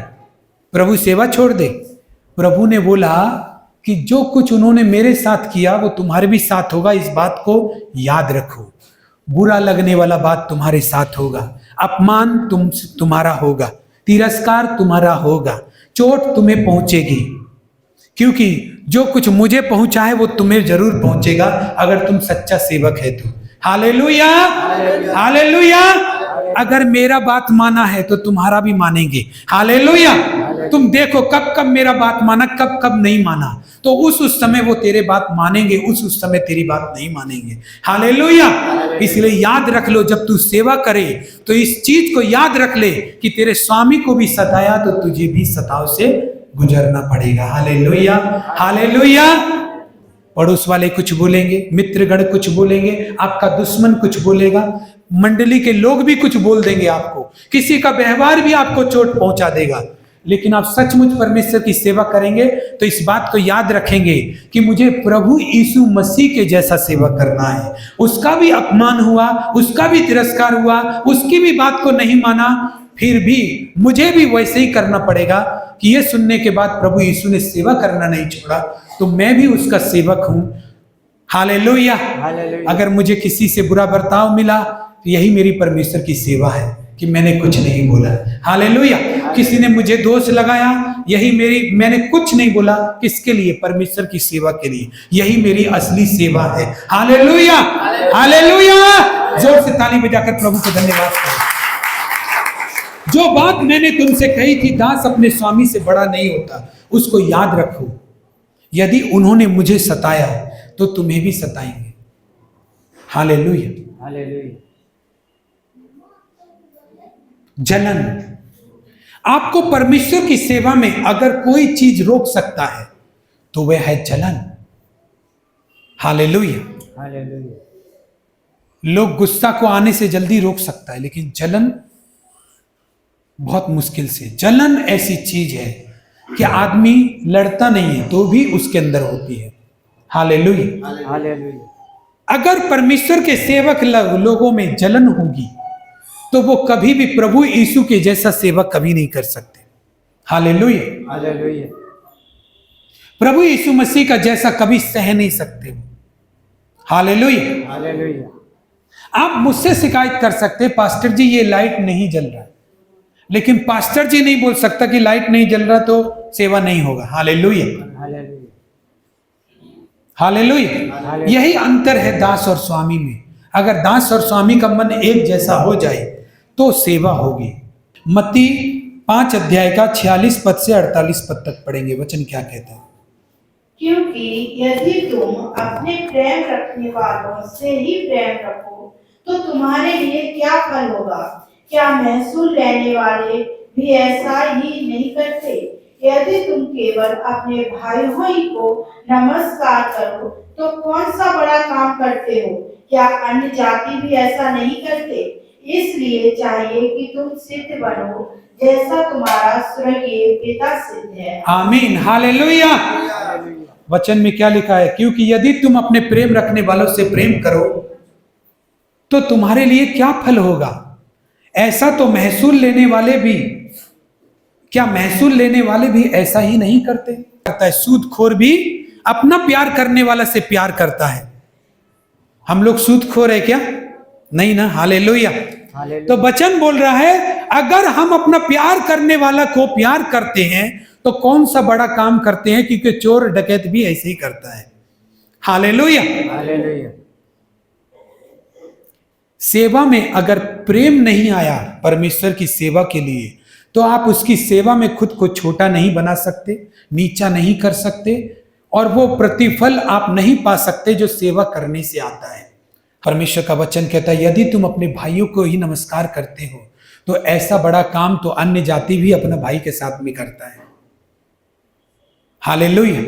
प्रभु सेवा छोड़ दे? प्रभु ने बोला कि जो कुछ उन्होंने मेरे साथ किया वो तुम्हारे भी साथ होगा, इस बात को याद रखो। बुरा लगने वाला बात तुम्हारे साथ होगा, अपमान तुम्हारा होगा, तिरस्कार तुम्हारा होगा, चोट तुम्हें पहुंचेगी, क्योंकि जो कुछ मुझे पहुंचा है वो तुम्हें जरूर पहुंचेगा अगर तुम सच्चा सेवक है तो। हालेलुया। हालेलुया। अगर मेरा बात माना है तो तुम्हारा भी मानेंगे। हालेलुया। तुम देखो कब कब मेरा बात माना, कब कब नहीं माना, तो उस समय वो तेरे बात मानेंगे, उस समय तेरी बात नहीं मानेंगे। हालेलुया। इसलिए याद रख लो, जब तू सेवा करे तो इस चीज को याद रख ले कि तेरे स्वामी को भी सताया तो तुझे भी सताव से गुजरना पड़ेगा। हालेलुया। हालेलुया। पड़ोस वाले कुछ बोलेंगे, मित्रगण कुछ बोलेंगे, आपका दुश्मन कुछ बोलेगा, मंडली के लोग भी कुछ बोल देंगे आपको, किसी का व्यवहार भी आपको चोट पहुंचा देगा। लेकिन आप सचमुच परमेश्वर की सेवा करेंगे तो इस बात को याद रखेंगे कि मुझे प्रभु यीशु मसीह के जैसा सेवा करना है। उसका भी अपमान हुआ, उसका भी तिरस्कार हुआ, उसकी भी बात को नहीं माना, फिर भी मुझे भी वैसे ही करना पड़ेगा कि ये सुनने के बाद प्रभु यीशु ने सेवा करना नहीं छोड़ा तो मैं भी उसका सेवक हूं। हालेलुया। अगर मुझे किसी से बुरा बर्ताव मिला तो यही मेरी परमेश्वर की सेवा है कि मैंने कुछ नहीं बोला। हालेलुया। किसी ने मुझे दोष लगाया, यही मैंने कुछ नहीं बोला, किसके लिए? परमेश्वर की सेवा के लिए। यही मेरी असली सेवा है। हालेलुया। हालेलुया। जोर से ताली बजाकर प्रभु को धन्यवाद करें। जो बात मैंने तुमसे कही थी, दास अपने स्वामी से बड़ा नहीं होता, उसको याद रखो। यदि उन्होंने मुझे सताया तो तुम्हें भी सताएंगे। हालेलुया। हालेलुया। जलन। आपको परमेश्वर की सेवा में अगर कोई चीज रोक सकता है तो वह है जलन। हालेलुया। हालेलुया। लोग गुस्सा को आने से जल्दी रोक सकता है, लेकिन जलन बहुत मुश्किल से। जलन ऐसी चीज है कि आदमी लड़ता नहीं है तो भी उसके अंदर होती है। हालेलुया। हालेलुया। अगर परमेश्वर के सेवक लोगों में जलन होगी तो वो कभी भी प्रभु यीशु के जैसा सेवा कभी नहीं कर सकते। हालेलुया। हालेलुया। प्रभु यीशु मसीह का जैसा कभी सह नहीं सकते। हालेलुया। हालेलुया। आप मुझसे शिकायत कर सकते, पास्टर जी ये लाइट नहीं जल रहा, लेकिन पास्टर जी नहीं बोल सकता कि लाइट नहीं जल रहा तो सेवा नहीं होगा। हालेलुया। हालेलुया। यही अंतर है दास और स्वामी में। अगर दास और स्वामी का मन एक जैसा हो जाए तो सेवा होगी। मत्ती 5 अध्याय का 46 पद से 48 पद तक पढ़ेंगे। वचन क्या कहता है? क्योंकि यदि तुम अपने प्रेम रखने वालों से ही प्रेम रखो तो तुम्हारे लिए क्या फल होगा? क्या महसूल लेने वाले भी ऐसा ही नहीं करते? यदि तुम केवल अपने भाइयों ही को नमस्कार करो तो कौन सा बड़ा काम करते हो? क्या अन्य जाति भी ऐसा नहीं करते? इसलिए चाहिए कि तुम सिद्ध बनो जैसा तुम्हारा स्वर्गीय पिता सिद्ध है। आमीन। हालेलुया। वचन में क्या लिखा है? क्योंकि यदि तुम अपने प्रेम रखने वालों से प्रेम करो तो तुम्हारे लिए क्या फल होगा? ऐसा तो महसूल लेने वाले भी, क्या महसूल लेने वाले भी ऐसा ही नहीं करते? करता है। सूदखोर भी अपना प्यार करने वाला से प्यार करता है। हम लोग सूदखोर है क्या? नहीं ना। हालेलुया। तो वचन बोल रहा है अगर हम अपना प्यार करने वाला को प्यार करते हैं तो कौन सा बड़ा काम करते हैं, क्योंकि चोर डकैत भी ऐसे ही करता है। हालेलुया। हालेलुया। सेवा में अगर प्रेम नहीं आया परमेश्वर की सेवा के लिए तो आप उसकी सेवा में खुद को छोटा नहीं बना सकते, नीचा नहीं कर सकते, और वो प्रतिफल आप नहीं पा सकते जो सेवा करने से आता है। परमेश्वर का वचन कहता है यदि तुम अपने भाइयों को ही नमस्कार करते हो तो ऐसा बड़ा काम तो अन्य जाति भी अपना भाई के साथ में करता है। हालेलुया।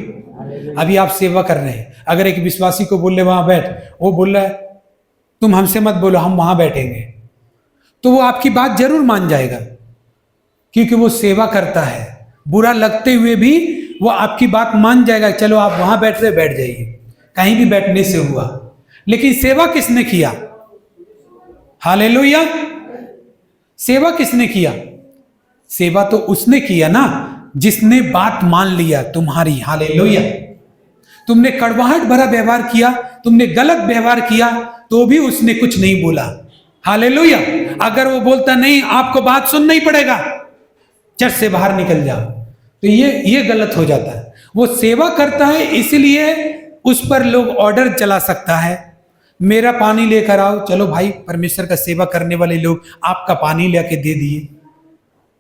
अभी आप सेवा कर रहे हैं, अगर एक विश्वासी को बोल रहे वहां बैठ, वो बोल रहा है तुम हमसे मत बोलो, हम वहां बैठेंगे, तो वो आपकी बात जरूर मान जाएगा, क्योंकि वो सेवा करता है। बुरा लगते हुए भी वो आपकी बात मान जाएगा, चलो आप वहां बैठ रहे, बैठ जाइए, कहीं भी बैठने से हुआ। लेकिन सेवा किसने किया? हालेलुया। सेवा किसने किया? सेवा तो उसने किया ना जिसने बात मान लिया तुम्हारी। हालेलुया। तुमने कड़वाहट भरा व्यवहार किया, तुमने गलत व्यवहार किया, तो भी उसने कुछ नहीं बोला। हालेलुया। अगर वो बोलता नहीं आपको बात सुनना ही पड़ेगा, चर्च से बाहर निकल जाओ, तो ये गलत हो जाता है। वो सेवा करता है, इसलिए उस पर लोग ऑर्डर चला सकता है, मेरा पानी लेकर आओ। चलो भाई, परमेश्वर का सेवा करने वाले लोग आपका पानी लेके दे दिए।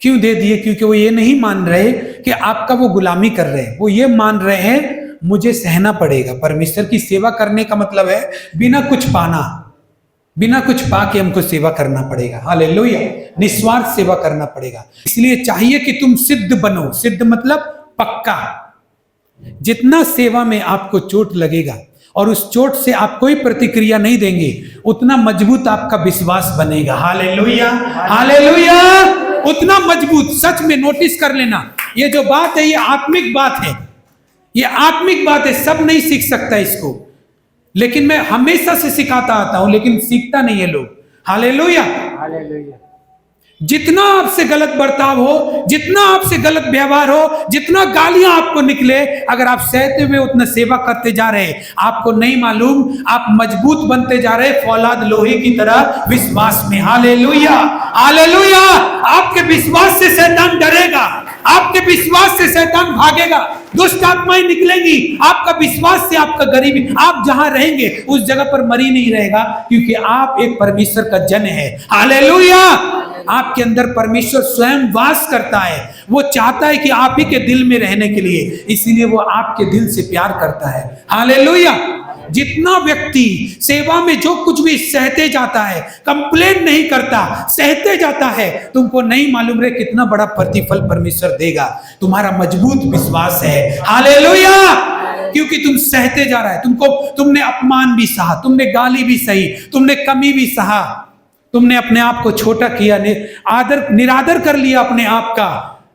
क्यों दे दिए? क्योंकि वो ये नहीं मान रहे कि आपका वो गुलामी कर रहे हैं, वो ये मान रहे हैं मुझे सहना पड़ेगा। परमेश्वर की सेवा करने का मतलब है बिना कुछ पाना, बिना कुछ पाके हमको सेवा करना पड़ेगा। हालेलुया। निस्वार्थ सेवा करना पड़ेगा। इसलिए चाहिए कि तुम सिद्ध बनो। सिद्ध मतलब पक्का। जितना सेवा में आपको चोट लगेगा और उस चोट से आप कोई प्रतिक्रिया नहीं देंगे, उतना मजबूत आपका विश्वास बनेगा। Hallelujah, hallelujah. उतना मजबूत। सच में नोटिस कर लेना, ये जो बात है ये आत्मिक बात है, ये आत्मिक बात है। सब नहीं सीख सकता इसको, लेकिन मैं हमेशा से सिखाता आता हूं, लेकिन सीखता नहीं है लोग। Hallelujah, hallelujah. जितना आपसे गलत बर्ताव हो, जितना आपसे गलत व्यवहार हो, जितना गालियां आपको निकले, अगर आप सहते हुए उतना सेवा करते जा रहे, आपको नहीं मालूम आप मजबूत बनते जा रहे, फौलाद लोहे की तरह विश्वास में। Hallelujah, hallelujah. आपके विश्वास से शैतान डरेगा, आपके विश्वास से शैतान भागेगा, दुष्ट आत्माएं निकलेंगी। आपका विश्वास से आपका गरीबी, आप जहां रहेंगे उस जगह पर मरी नहीं रहेगा, क्योंकि आप एक परमेश्वर का जन है। हालेलुया। आपके अंदर परमेश्वर स्वयं वास करता है। वो चाहता है कि आप ही के दिल में रहने के लिए, इसीलिए वो आपके दिल से प्यार करता है। हालेलुया। जितना व्यक्ति सेवा में जो कुछ भी सहते जाता है, कंप्लेन नहीं करता, सहते जाता है, तुमको नहीं मालूम रहे कितना बड़ा प्रतिफल परमेश्वर देगा। तुम्हारा मजबूत विश्वास है। हालेलुया। क्योंकि तुम सहते जा रहा है, तुमने अपमान भी सहा, तुमने गाली भी सही, तुमने कमी भी सहा, तुमने अपने आप को छोटा किया, निरादर कर लिया अपने आप का,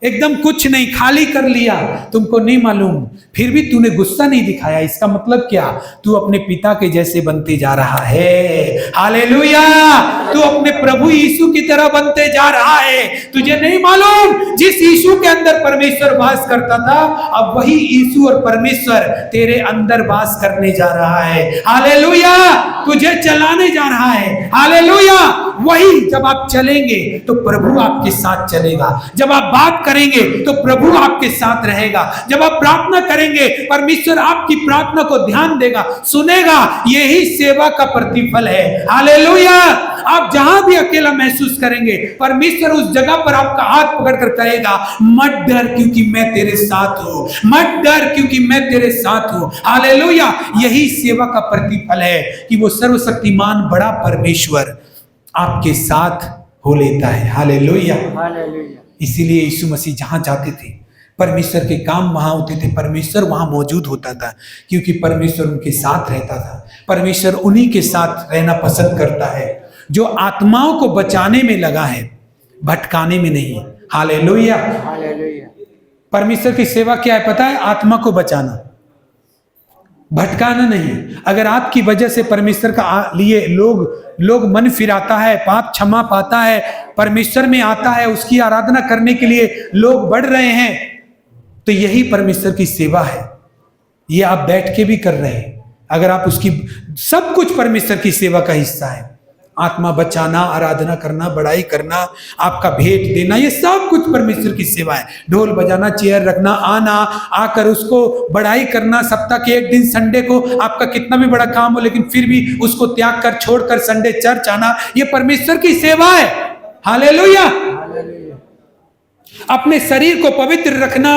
एकदम कुछ नहीं, खाली कर लिया। तुमको नहीं मालूम, फिर भी तूने गुस्सा नहीं दिखाया। इसका मतलब क्या? तू अपने पिता के जैसे बनते जा रहा है। हालेलुया। तू अपने प्रभु यीशु की तरह बनते जा रहा है। तुझे नहीं मालूम जिस यीशु के अंदर परमेश्वर वास करता था, अब वही यीशु और परमेश्वर तेरे अंदर वास करने जा रहा है। हालेलुया। तुझे चलाने जा रहा है। हालेलुया। वही जब आप चलेंगे तो प्रभु आपके साथ चलेगा, जब आप बात करेंगे तो प्रभु आपके साथ रहेगा, जब आप प्रार्थना करेंगे परमेश्वर आपकी प्रार्थना को ध्यान देगा, सुनेगा। यही सेवा का प्रतिफल है। हालेलुया। आप जहां भी अकेला महसूस करेंगे, परमेश्वर उस जगह पर आपका हाथ पकड़कर कहेगा मत डर क्योंकि मैं तेरे साथ हूं, मत डर क्योंकि मैं तेरे साथ हूं। हालेलुया। यही सेवा का प्रतिफल है कि वो सर्वशक्तिमान बड़ा परमेश्वर आपके साथ हो लेता है। Hallelujah, hallelujah. इसीलिए यीशु मसीह जहां जाते थे, परमेश्वर के काम वहां होते थे, परमेश्वर वहां मौजूद होता था, क्योंकि परमेश्वर उनके साथ रहता था। परमेश्वर उन्हीं के साथ रहना पसंद करता है जो आत्माओं को बचाने में लगा है, भटकाने में नहीं। Hallelujah, hallelujah. परमेश्वर की सेवा क्या है पता है? आत्मा को बचाना, भटकाना नहीं। अगर आपकी वजह से परमेश्वर का लिए लोग मन फिराता है, पाप क्षमा पाता है, परमेश्वर में आता है, उसकी आराधना करने के लिए लोग बढ़ रहे हैं, तो यही परमेश्वर की सेवा है। ये आप बैठ के भी कर रहे हैं, अगर आप उसकी, सब कुछ परमेश्वर की सेवा का हिस्सा है। आत्मा बचाना, आराधना करना, बड़ाई करना, आपका भेंट देना, ये सब कुछ परमेश्वर की सेवा है। ढोल बजाना, चेयर रखना, आना, आकर उसको बड़ाई करना, सप्ताह के एक दिन संडे को आपका कितना भी बड़ा काम हो लेकिन फिर भी उसको त्याग कर छोड़कर संडे चर्च आना, ये परमेश्वर की सेवा है। हालेलुया। अपने शरीर को पवित्र रखना,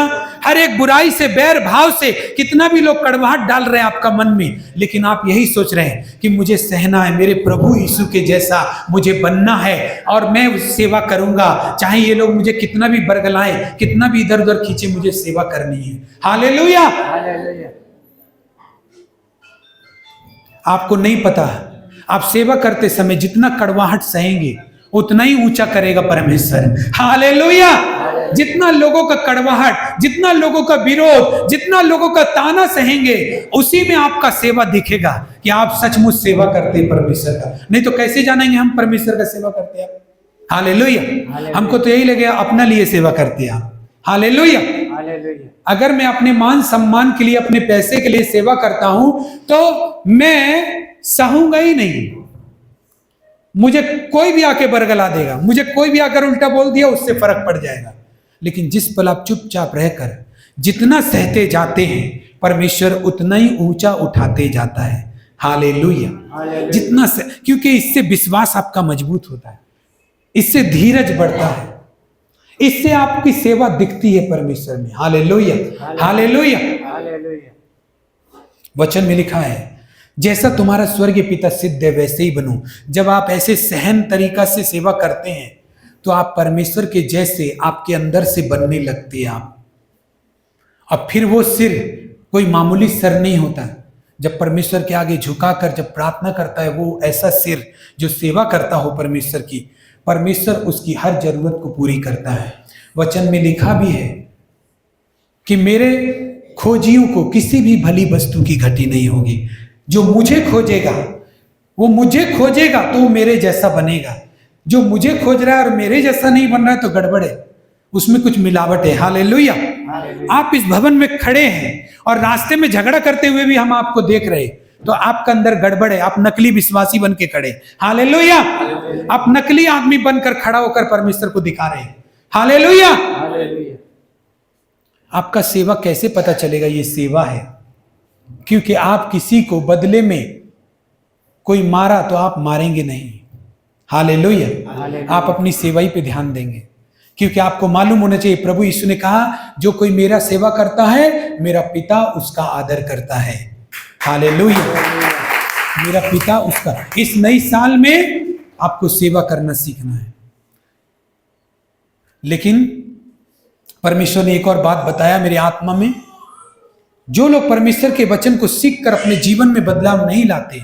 हर एक बुराई से, बैर भाव से, कितना भी लोग कड़वाहट डाल रहे हैं आपका मन में, लेकिन आप यही सोच रहे हैं कि मुझे सहना है, मेरे प्रभु यीशु के जैसा मुझे बनना है और मैं उस सेवा करूंगा, चाहे ये लोग मुझे कितना भी बरगलाएं, कितना भी इधर उधर खींचे, मुझे सेवा करनी है। हालेलुया। हालेलुया। आपको नहीं पता, आप सेवा करते समय जितना कड़वाहट सहेंगे उतना ही ऊंचा करेगा परमेश्वर। हालेलुया। जितना लोगों का कड़वाहट, जितना लोगों का विरोध, जितना लोगों का ताना सहेंगे, उसी में आपका सेवा दिखेगा कि आप सचमुच सेवा करते हैं परमेश्वर का। नहीं तो कैसे जानेंगे हम परमेश्वर का सेवा करते हैं? हालेलुया। हमको तो यही लगे अपना लिए सेवा करते हैं आप। हालेलुया। अगर मैं अपने मान सम्मान के लिए, अपने पैसे के लिए सेवा करता हूं तो मैं सहूंगा ही नहीं। मुझे कोई भी आके बरगला देगा, मुझे कोई भी आकर उल्टा बोल दिया, उससे फर्क पड़ जाएगा। लेकिन जिस पल आप चुपचाप रहकर जितना सहते जाते हैं, परमेश्वर उतना ही ऊंचा उठाते जाता है। हालेलुया। जितना क्योंकि इससे विश्वास आपका मजबूत होता है, इससे धीरज बढ़ता है, इससे आपकी सेवा दिखती है परमेश्वर में। हालेलुया। हालेलुया। वचन में लिखा है, जैसा तुम्हारा स्वर्गीय पिता सिद्ध है वैसे ही बनो। जब आप ऐसे सहन तरीका से सेवा करते हैं तो आप परमेश्वर के जैसे आपके अंदर से बनने लगते हैं आप। और फिर वो सिर कोई मामूली सर नहीं होता। जब परमेश्वर के आगे झुकाकर जब प्रार्थना करता है, वो ऐसा सिर जो सेवा करता हो परमेश्वर की, परमेश्वर उसकी हर जरूरत को पूरी करता है। वचन में लिखा भी है कि मेरे खोजियों को किसी भी भली वस्तु की घटी नहीं होगी। जो मुझे खोजेगा वो मुझे खोजेगा तो वो मेरे जैसा बनेगा। जो मुझे खोज रहा है और मेरे जैसा नहीं बन रहा है तो गड़बड़ है, उसमें कुछ मिलावट है। हालेलुया। आप इस भवन में खड़े हैं और रास्ते में झगड़ा करते हुए भी हम आपको देख रहे हैं, तो आपका अंदर गड़बड़ है। आप नकली विश्वासी बन के खड़े। हालेलुया। आप नकली आदमी बनकर खड़ा होकर परमेश्वर को दिखा रहे हैं। हालेलुया। आपका सेवा कैसे पता चलेगा ये सेवा है? क्योंकि आप किसी को बदले में कोई मारा तो आप मारेंगे नहीं। हालेलुया। आप अपनी सेवा ही पे ध्यान देंगे, क्योंकि आपको मालूम होना चाहिए, प्रभु यीशु ने कहा जो कोई मेरा सेवा करता है मेरा पिता उसका आदर करता है। हालेलुया। मेरा पिता उसका। इस नई साल में आपको सेवा करना सीखना है। लेकिन परमेश्वर ने एक और बात बताया मेरी आत्मा में, जो लोग परमेश्वर के वचन को सीखकर अपने जीवन में बदलाव नहीं लाते,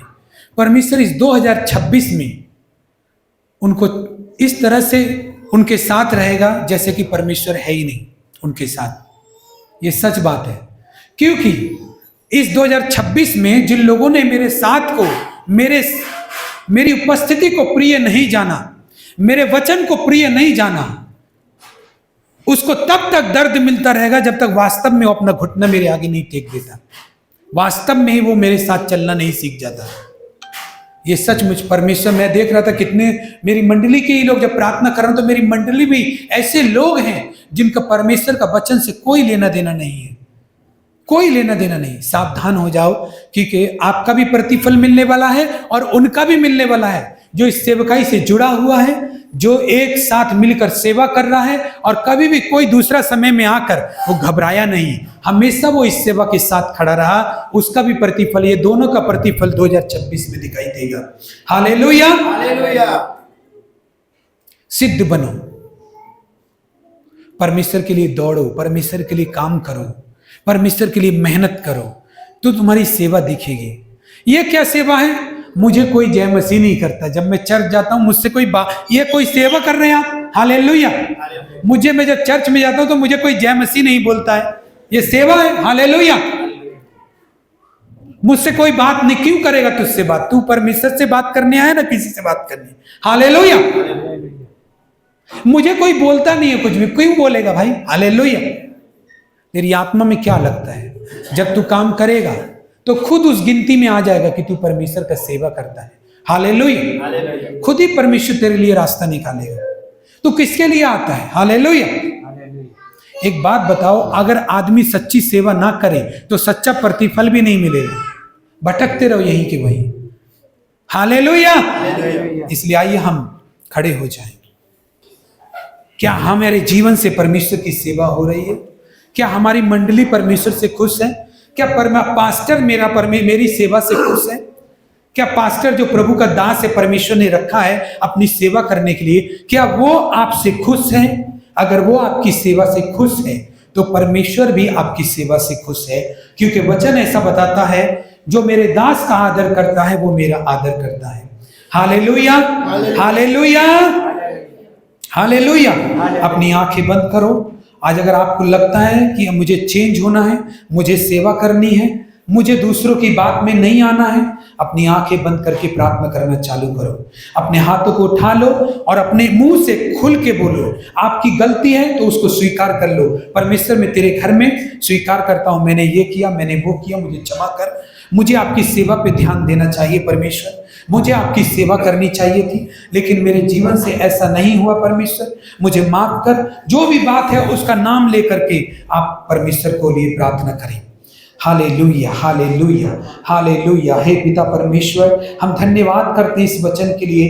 परमेश्वर इस 2026 में उनको इस तरह से उनके साथ रहेगा जैसे कि परमेश्वर है ही नहीं उनके साथ। ये सच बात है, क्योंकि इस 2026 में जिन लोगों ने मेरे साथ को, मेरी उपस्थिति को प्रिय नहीं जाना, मेरे वचन को प्रिय नहीं जाना, उसको तब तक दर्द मिलता रहेगा जब तक वास्तव में वो अपना घुटना मेरे आगे नहीं टेक देता, वास्तव में ही वो मेरे साथ चलना नहीं सीख जाता। ये सचमुच परमेश्वर, मैं देख रहा था कितने मेरी मंडली के ही लोग जब प्रार्थना कर रहे हैं, तो मेरी मंडली भी ऐसे लोग हैं जिनका परमेश्वर का वचन से कोई लेना देना नहीं है, कोई लेना देना नहीं। सावधान हो जाओ, क्योंकि आपका भी प्रतिफल मिलने वाला है और उनका भी मिलने वाला है, जो इस सेवकाई से जुड़ा हुआ है, जो एक साथ मिलकर सेवा कर रहा है। और कभी भी कोई दूसरा समय में आकर वो घबराया नहीं, हमेशा वो इस सेवा के साथ खड़ा रहा, उसका भी प्रतिफल, ये दोनों का प्रतिफल 2026 में दिखाई देगा। हालेलुया। हालेलुया। सिद्ध बनो, परमेश्वर के लिए दौड़ो, परमेश्वर के लिए काम करो, परमेश्वर के लिए मेहनत करो, तो तुम्हारी सेवा दिखेगी। ये क्या सेवा है? मुझे कोई जय मसीह नहीं करता। जब मैं चर्च जाता हूं मुझसे कोई ये कोई सेवा कर रहे हैं आप? हालेलुया। मुझे, मैं जब चर्च में जाता हूं तो मुझे कोई जय मसीह नहीं बोलता है, ये सेवा है। हालेलुया। मुझसे कोई बात नहीं, क्यों करेगा तुझसे बात? तू परमेश्वर से बात करने आया ना, किसी से बात करनी। हालेलुया। मुझे कोई बोलता नहीं है कुछ भी, क्यों बोलेगा भाई? हालेलुया। तेरी आत्मा में क्या लगता है? जब तू काम करेगा तो खुद उस गिनती में आ जाएगा कि तू परमेश्वर का सेवा करता है। हालेलुया। खुद ही परमेश्वर तेरे लिए रास्ता निकालेगा। तू किसके लिए आता है? हालेलुया। एक बात बताओ, अगर आदमी सच्ची सेवा ना करे तो सच्चा प्रतिफल भी नहीं मिलेगा, भटकते रहो यहीं के वहीं। हालेलुया। इसलिए आइए हम खड़े हो जाएं। क्या हमारे जीवन से परमेश्वर की सेवा हो रही है? क्या हमारी मंडली परमेश्वर से खुश है? क्या पास्टर मेरी सेवा से खुश है? क्या पास्टर जो प्रभु का दास है, परमेश्वर ने रखा है अपनी सेवा करने के लिए, क्या वो आपसे खुश है? अगर वो आपकी सेवा से खुश है तो परमेश्वर भी आपकी सेवा से खुश है, क्योंकि वचन ऐसा बताता है जो मेरे दास का आदर करता है वो मेरा आदर करता है। Hallelujah, hallelujah, hallelujah. अपनी आंखें बंद करो। आज अगर आपको लगता है कि मुझे चेंज होना है, मुझे सेवा करनी है, मुझे दूसरों की बात में नहीं आना है, अपनी आंखें बंद करके प्रार्थना करना चालू करो। अपने हाथों को उठा लो और अपने मुंह से खुल के बोलो। आपकी गलती है तो उसको स्वीकार कर लो। परमेश्वर, मैं तेरे घर में स्वीकार करता हूं, मैंने ये किया, मैंने वो किया, मुझे क्षमा कर। मुझे आपकी सेवा पे ध्यान देना चाहिए परमेश्वर, मुझे आपकी सेवा करनी चाहिए थी, लेकिन मेरे जीवन से ऐसा नहीं हुआ। परमेश्वर, मुझे माफ कर। जो भी बात है उसका नाम लेकर के आप परमेश्वर को लिए प्रार्थना करें। Hallelujah, hallelujah, hallelujah. हे पिता परमेश्वर, हम धन्यवाद करते हैं इस वचन के लिए।